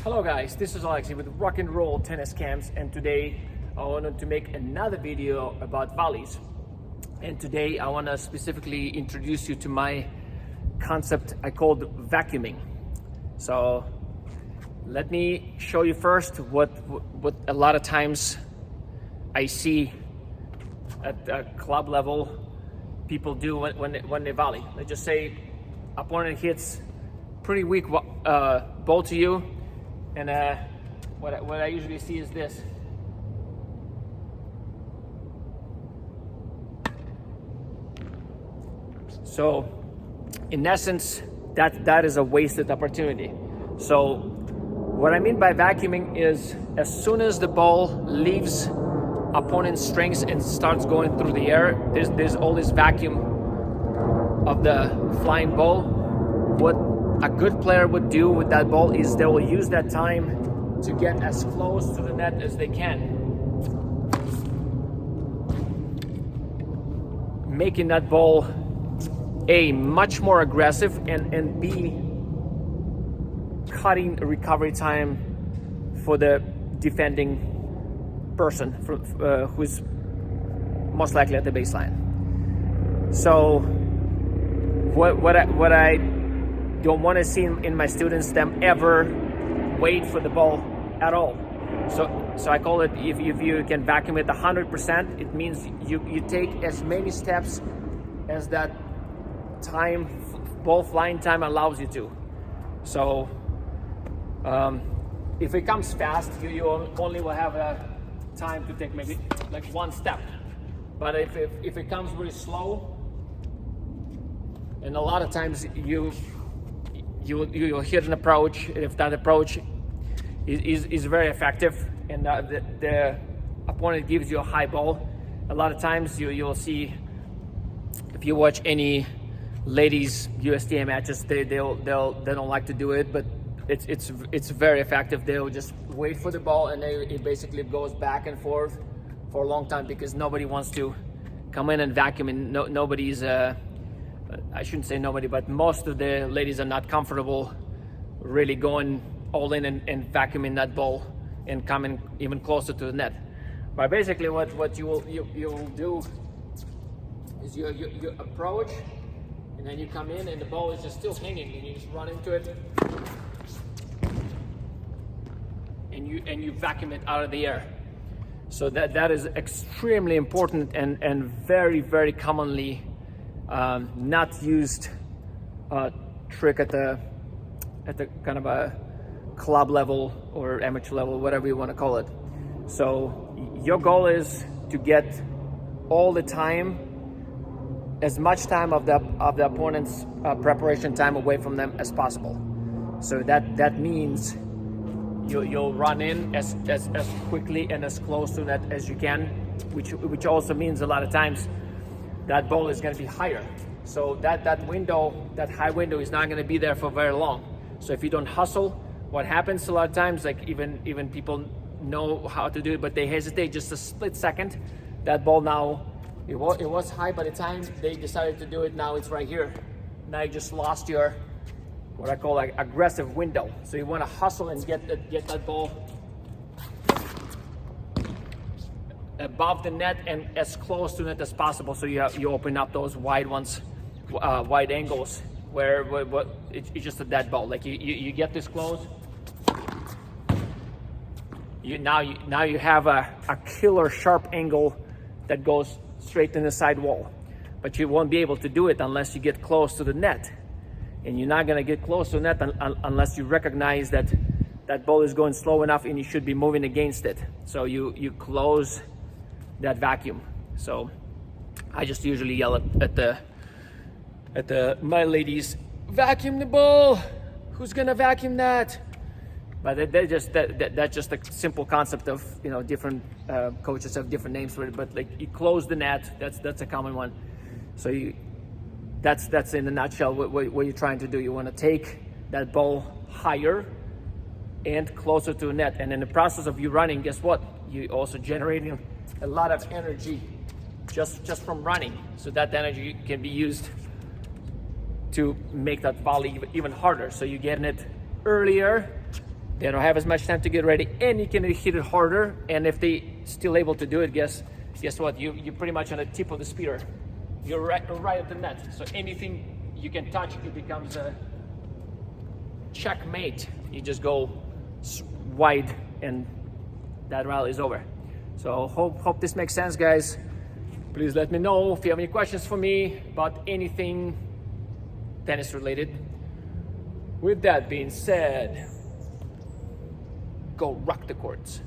Hello guys, this is Alexi with Rock and Roll Tennis Camps, and today I wanted to make another video about volleys. And today I want to specifically introduce you to my concept I called vacuuming. So let me show you first what a lot of times I see at a club level people do when they volley. Let's just say opponent hits pretty weak ball to you, and what I usually see is this. So in essence, that is a wasted opportunity. So what I mean by vacuuming is as soon as the ball leaves opponent's strings and starts going through the air, there's all this vacuum of the flying ball. What a good player would do with that ball is they will use that time to get as close to the net as they can, making that ball A, much more aggressive, and B, cutting recovery time for the defending person who's most likely at the baseline. So what I don't want to see in my students them ever wait for the ball at all. So I call it, if you can vacuum it 100%, it means you take as many steps as that time, ball flying time allows you to. So if it comes fast, you only will have a time to take maybe like one step. But if it comes really slow, and a lot of times you'll hit an approach, if that approach is very effective and the opponent gives you a high ball, a lot of times you'll see, if you watch any ladies USTA matches, they don't like to do it, but it's very effective. They'll just wait for the ball, and it basically goes back and forth for a long time because nobody wants to come in and vacuum, and nobody's I shouldn't say nobody, but most of the ladies are not comfortable really going all in and vacuuming that ball and coming even closer to the net. But basically what you'll do is you approach, and then you come in and the ball is just still hanging, and you just run into it and you vacuum it out of the air. So that is extremely important and very, very commonly not used trick at the kind of a club level or amateur level, whatever you want to call it. So your goal is to get all the time, as much time of the opponent's preparation time away from them as possible. So that means you'll run in as quickly and as close to that as you can, which also means a lot of times that ball is going to be higher. So that window, that high window, is not going to be there for very long. So if you don't hustle, what happens a lot of times, like even people know how to do it, but they hesitate just a split second. That ball now, it was high by the time they decided to do it. Now it's right here. Now you just lost your, what I call like aggressive window. So you want to hustle and get that ball above the net and as close to it as possible, so you open up those wide ones, wide angles where it's just a dead ball. Like you get this close, now you have a killer sharp angle that goes straight in the side wall, but you won't be able to do it unless you get close to the net, and you're not going to get close to the net unless you recognize that that ball is going slow enough and you should be moving against it. So you close that vacuum. So I just usually yell at the my ladies, vacuum the ball. Who's gonna vacuum that? But that's just a simple concept of, different coaches have different names for it. But like, you close the net. That's a common one. So that's in a nutshell what you're trying to do. You want to take that ball higher and closer to the net, and in the process of you running, guess what? You also generating a lot of energy just from running. So that energy can be used to make that volley even harder. So you're getting it earlier They don't have as much time to get ready, and you can hit it harder. And if they still able to do it, guess what? You're pretty much on the tip of the speeder. You're right at the net. So anything you can touch, it becomes a checkmate. You just go wide, and that rally is over. So hope this makes sense, guys. Please let me know if you have any questions for me about anything tennis related. With that being said, go rock the courts.